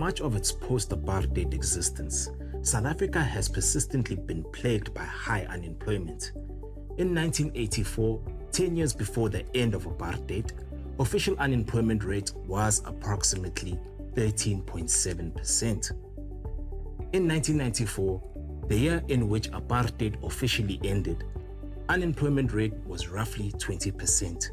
much of its post-apartheid existence, South Africa has persistently been plagued by high unemployment. In 1984, 10 years before the end of apartheid, official unemployment rate was approximately 13.7%. In 1994, the year in which apartheid officially ended, unemployment rate was roughly 20%.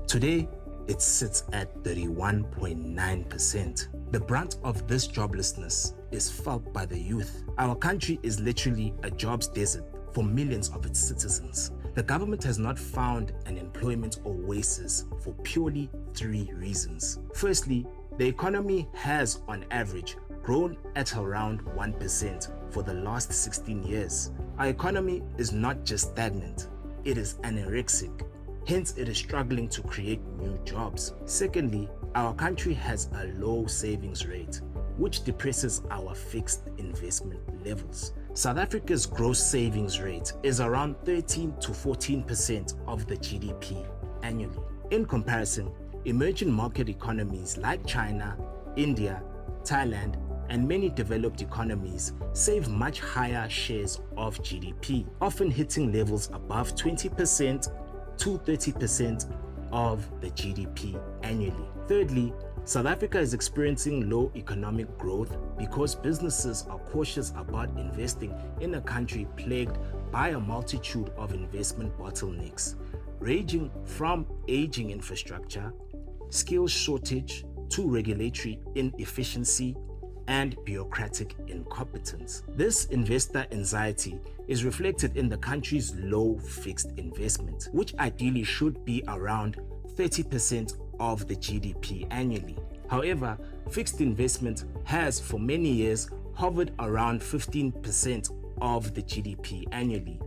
Today, it sits at 31.9%. The brunt of this joblessness is felt by the youth. Our country is literally a jobs desert for millions of its citizens. The government has not found an employment oasis for purely three reasons. Firstly, the economy has, on average, grown at around 1% for the last 16 years. Our economy is not just stagnant, it is anorexic. Hence, it is struggling to create new jobs. Secondly, our country has a low savings rate, which depresses our fixed investment levels. South Africa's gross savings rate is around 13 to 14% of the GDP annually. In comparison, emerging market economies like China, India, Thailand, and many developed economies save much higher shares of GDP, often hitting levels above 20% to 30% of the GDP annually. Thirdly, South Africa is experiencing low economic growth because businesses are cautious about investing in a country plagued by a multitude of investment bottlenecks, ranging from aging infrastructure, skills shortage, to regulatory inefficiency and bureaucratic incompetence. This investor anxiety is reflected in the country's low fixed investment, which ideally should be around 30% of the GDP annually. However, fixed investment has for many years hovered around 15% of the GDP annually,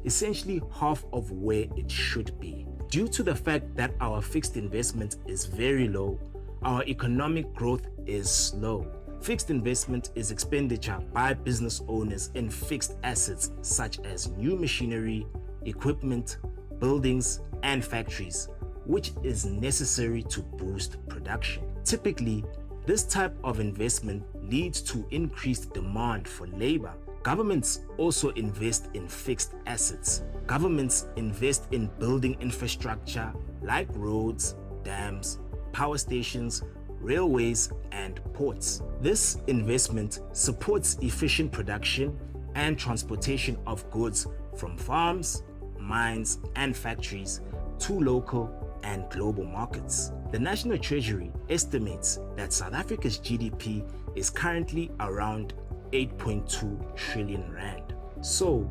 essentially half of where it should be. Due to the fact that our fixed investment is very low, our economic growth is slow. Fixed investment is expenditure by business owners in fixed assets such as new machinery, equipment, buildings, and factories, which is necessary to boost production. Typically, this type of investment leads to increased demand for labor. Governments also invest in fixed assets. Governments invest in building infrastructure like roads, dams, power stations, railways, and ports. This investment supports efficient production and transportation of goods from farms, mines, and factories to local and global markets. The National Treasury estimates that South Africa's GDP is currently around 8.2 trillion rand. So,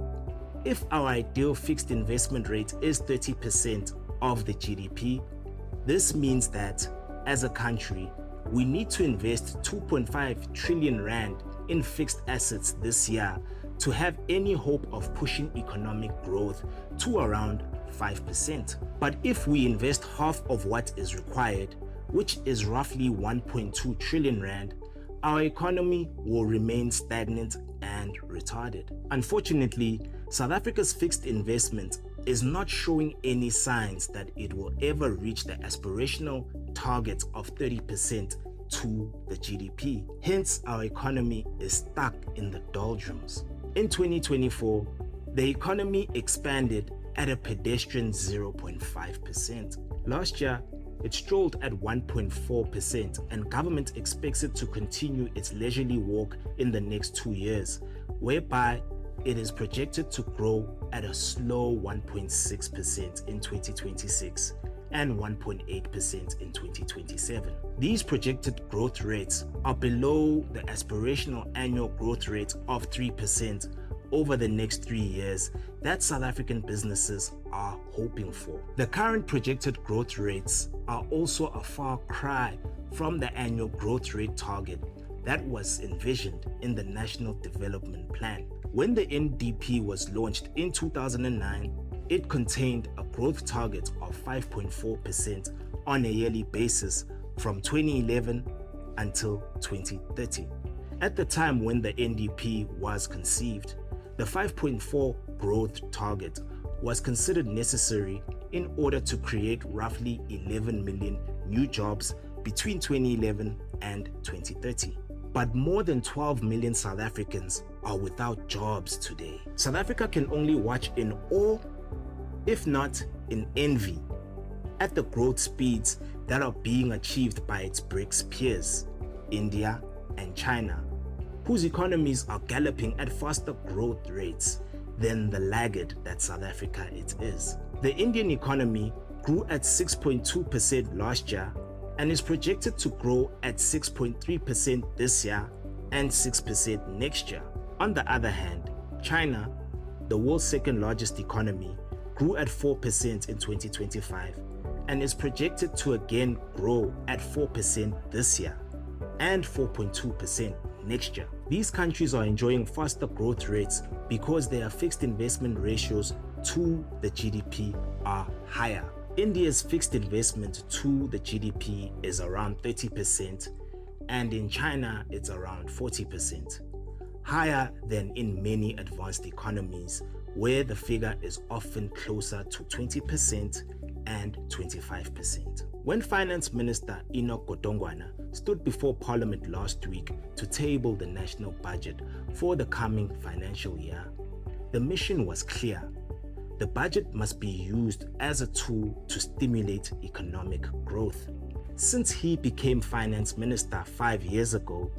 if our ideal fixed investment rate is 30% of the GDP, this means that, as a country, we need to invest 2.5 trillion rand in fixed assets this year to have any hope of pushing economic growth to around 5%. But if we invest half of what is required, which is roughly 1.2 trillion rand, our economy will remain stagnant and retarded. Unfortunately, South Africa's fixed investment is not showing any signs that it will ever reach the aspirational target of 30% to the GDP. Hence, our economy is stuck in the doldrums. In 2024, the economy expanded at a pedestrian 0.5%. Last year, it strolled at 1.4%, and government expects it to continue its leisurely walk in the next 2 years, whereby it is projected to grow at a slow 1.6% in 2026 and 1.8% in 2027. These projected growth rates are below the aspirational annual growth rate of 3% over the next 3 years that South African businesses are hoping for. The current projected growth rates are also a far cry from the annual growth rate target that was envisioned in the National Development Plan. When the NDP was launched in 2009, it contained a growth target of 5.4% on a yearly basis from 2011 until 2030. At the time when the NDP was conceived, the 5.4 growth target was considered necessary in order to create roughly 11 million new jobs between 2011 and 2030. but more than 12 million South Africans are without jobs today. South Africa can only watch in awe, if not in envy, at the growth speeds that are being achieved by its BRICS peers, India and China, whose economies are galloping at faster growth rates than the laggard that South Africa it is. The Indian economy grew at 6.2% last year and is projected to grow at 6.3% this year and 6% next year. On the other hand, China, the world's second largest economy, grew at 4% in 2025 and is projected to again grow at 4% this year and 4.2% next year. These countries are enjoying faster growth rates because their fixed investment ratios to the GDP are higher. India's fixed investment to the GDP is around 30%, and in China it's around 40%, higher than in many advanced economies where the figure is often closer to 20% and 25%. When Finance Minister Enoch Godongwana stood before Parliament last week to table the national budget for the coming financial year, the mission was clear. The budget must be used as a tool to stimulate economic growth. Since he became Finance Minister 5 years ago,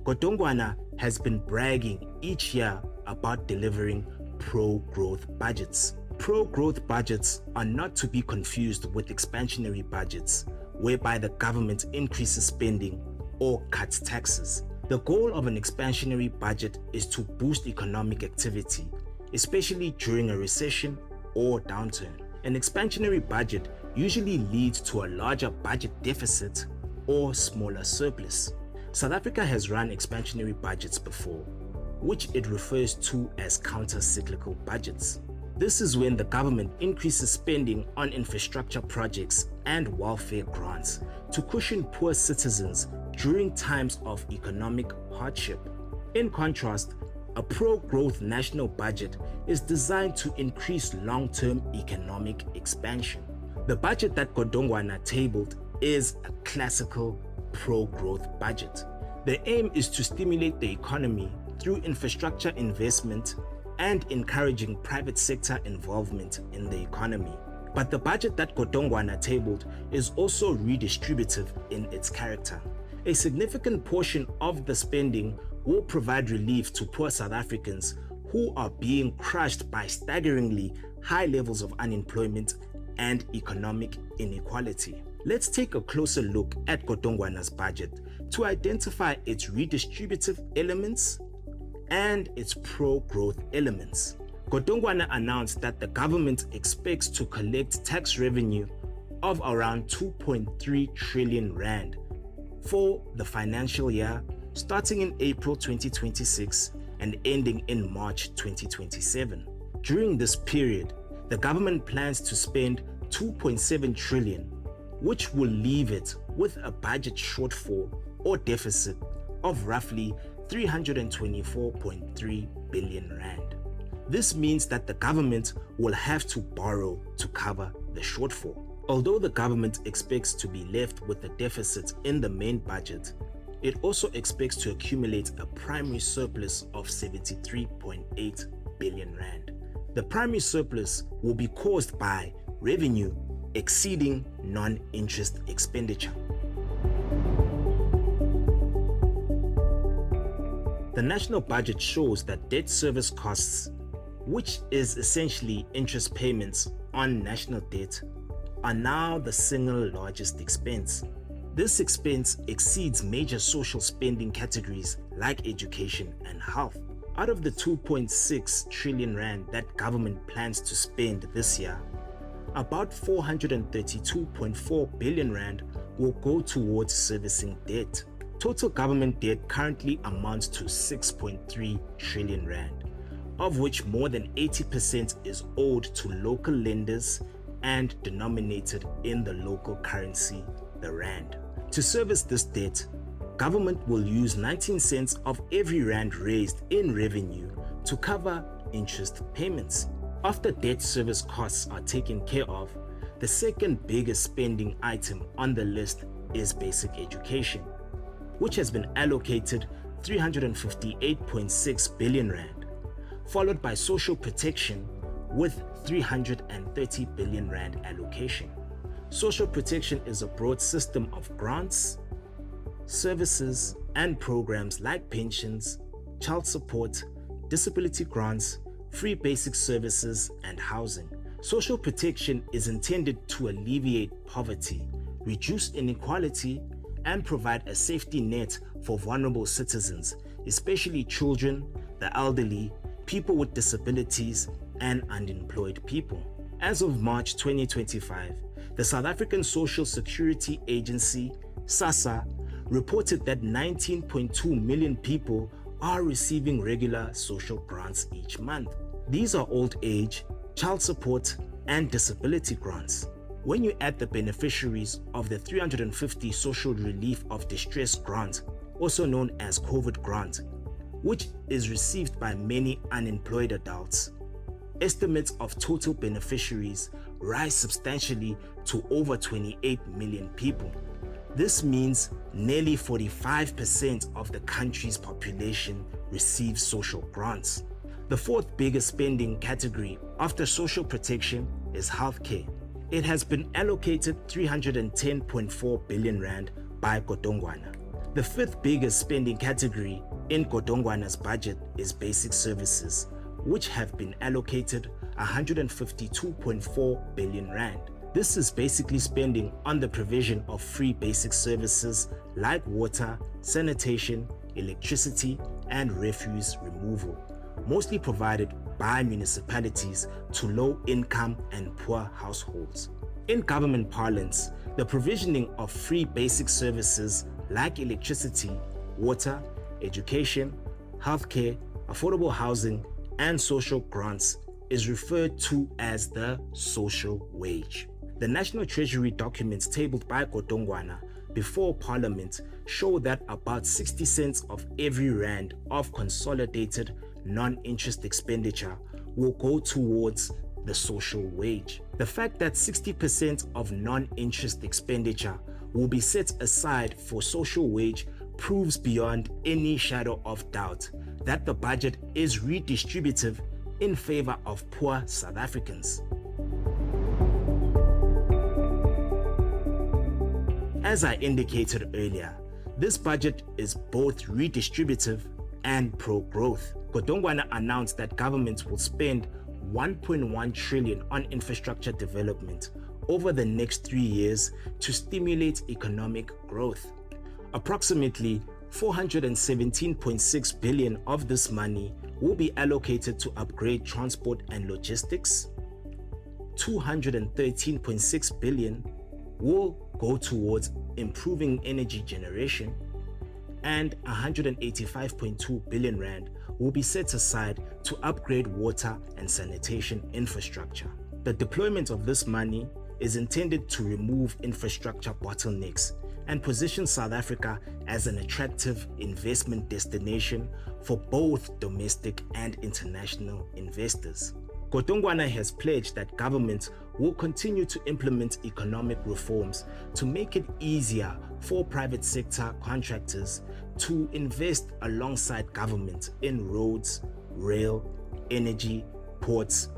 Godongwana has been bragging each year about delivering pro-growth budgets. Pro-growth budgets are not to be confused with expansionary budgets, whereby the government increases spending or cuts taxes. The goal of an expansionary budget is to boost economic activity, especially during a recession or downturn. An expansionary budget usually leads to a larger budget deficit or smaller surplus. South Africa has run expansionary budgets before, which it refers to as counter-cyclical budgets. This is when the government increases spending on infrastructure projects and welfare grants to cushion poor citizens during times of economic hardship. In contrast, a pro-growth national budget is designed to increase long-term economic expansion. The budget that Godongwana tabled is a classical pro-growth budget. The aim is to stimulate the economy through infrastructure investment and encouraging private sector involvement in the economy. But the budget that Godongwana tabled is also redistributive in its character. A significant portion of the spending will provide relief to poor South Africans who are being crushed by staggeringly high levels of unemployment and economic inequality. Let's take a closer look at Godongwana's budget to identify its redistributive elements and its pro-growth elements. Godongwana announced that the government expects to collect tax revenue of around 2.3 trillion rand for the financial year starting in April 2026 and ending in March 2027. During this period, the government plans to spend 2.7 trillion, which will leave it with a budget shortfall or deficit of roughly 324.3 billion rand. This means that the government will have to borrow to cover the shortfall. Although the government expects to be left with a deficit in the main budget, it also expects to accumulate a primary surplus of 73.8 billion rand. The primary surplus will be caused by revenue exceeding non-interest expenditure. The national budget shows that debt service costs, which is essentially interest payments on national debt, are now the single largest expense. This expense exceeds major social spending categories like education and health. Out of the 2.6 trillion rand that government plans to spend this year, about 432.4 billion rand will go towards servicing debt. Total government debt currently amounts to 6.3 trillion rand, of which more than 80% is owed to local lenders and denominated in the local currency, the rand. To service this debt, government will use 19 cents of every rand raised in revenue to cover interest payments. After debt service costs are taken care of, the second biggest spending item on the list is basic education, which has been allocated 358.6 billion rand, followed by social protection with 330 billion rand allocation. Social protection is a broad system of grants, services, and programs like pensions, child support, disability grants, free basic services, and housing. Social protection is intended to alleviate poverty, reduce inequality, and provide a safety net for vulnerable citizens, especially children, the elderly, people with disabilities, and unemployed people. As of March 2025, the South African Social Security Agency, SASSA, reported that 19.2 million people are receiving regular social grants each month. These are old age, child support, and disability grants. When you add the beneficiaries of the 350 Social Relief of Distress grant, also known as COVID grant, which is received by many unemployed adults, estimates of total beneficiaries rise substantially to over 28 million people. This means nearly 45% of the country's population receives social grants. The fourth biggest spending category after social protection is healthcare. It has been allocated 310.4 billion rand by Godongwana. The fifth biggest spending category in Godongwana's budget is basic services, which have been allocated 152.4 billion rand. This is basically spending on the provision of free basic services like water, sanitation, electricity, and refuse removal, mostly provided by municipalities to low-income and poor households. In government parlance, the provisioning of free basic services like electricity, water, education, healthcare, affordable housing, and social grants is referred to as the social wage. The National Treasury documents tabled by Godongwana before Parliament show that about 60 cents of every rand of consolidated non-interest expenditure will go towards the social wage. The fact that 60% of non-interest expenditure will be set aside for social wage proves beyond any shadow of doubt that the budget is redistributive in favor of poor South Africans. As I indicated earlier, this budget is both redistributive and pro-growth. Godongwana announced that government will spend 1.1 trillion on infrastructure development over the next 3 years to stimulate economic growth. Approximately 417.6 billion of this money will be allocated to upgrade transport and logistics. 213.6 billion will go towards improving energy generation, and 185.2 billion rand will be set aside to upgrade water and sanitation infrastructure. The deployment of this money is intended to remove infrastructure bottlenecks and position South Africa as an attractive investment destination for both domestic and international investors. Godongwana has pledged that government will continue to implement economic reforms to make it easier for private sector contractors to invest alongside government in roads, rail, energy, ports,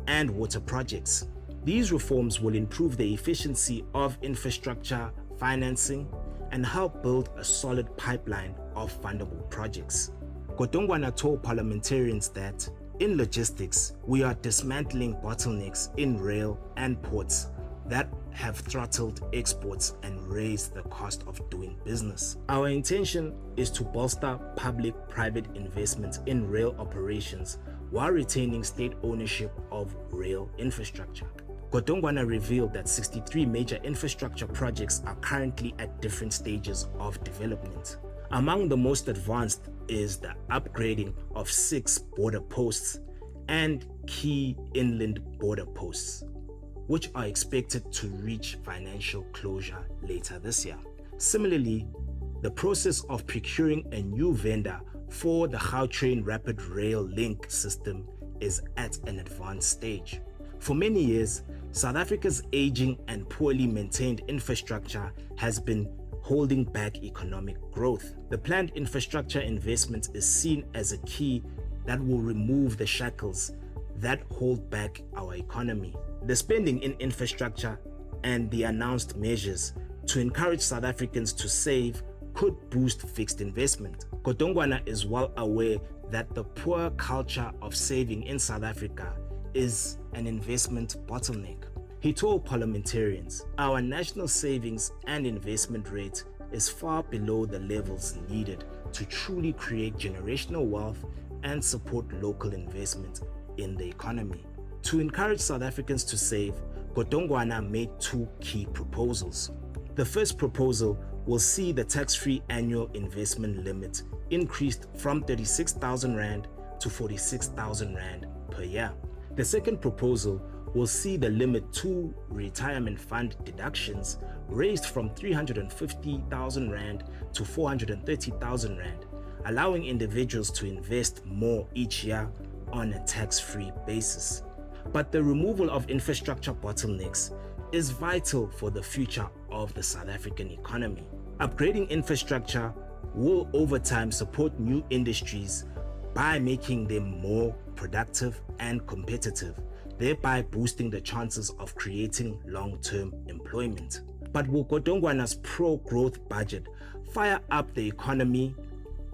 and water projects. These reforms will improve the efficiency of infrastructure financing and help build a solid pipeline of fundable projects. Godongwana told parliamentarians that in logistics, we are dismantling bottlenecks in rail and ports that have throttled exports and raised the cost of doing business. Our intention is to bolster public-private investment in rail operations while retaining state ownership of rail infrastructure. Godongwana revealed that 63 major infrastructure projects are currently at different stages of development. Among the most advanced is the upgrading of 6 border posts and key inland border posts, which are expected to reach financial closure later this year. Similarly, the process of procuring a new vendor for the Gautrain Rapid Rail Link system is at an advanced stage. For many years, South Africa's aging and poorly maintained infrastructure has been holding back economic growth. The planned infrastructure investment is seen as a key that will remove the shackles that hold back our economy. The spending in infrastructure and the announced measures to encourage South Africans to save could boost fixed investment. Godongwana is well aware that the poor culture of saving in South Africa is an investment bottleneck. He told parliamentarians, "Our national savings and investment rate is far below the levels needed to truly create generational wealth and support local investment in the economy." To encourage South Africans to save, Godongwana made two key proposals. The first proposal will see the tax-free annual investment limit increased from 36,000 Rand to 46,000 Rand per year. The second proposal will see the limit to retirement fund deductions raised from 350,000 Rand to 430,000 Rand, allowing individuals to invest more each year on a tax-free basis. But the removal of infrastructure bottlenecks is vital for the future of the South African economy. Upgrading infrastructure will over time support new industries by making them more productive and competitive, thereby boosting the chances of creating long-term employment. But will Godongwana's pro-growth budget fire up the economy,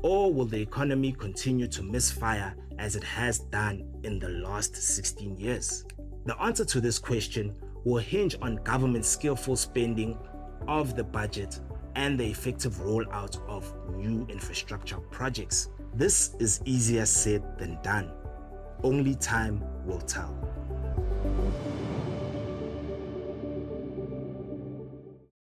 or will the economy continue to misfire as it has done in the last 16 years? The answer to this question will hinge on government's skillful spending of the budget and the effective rollout of new infrastructure projects. This is easier said than done. Only time will tell.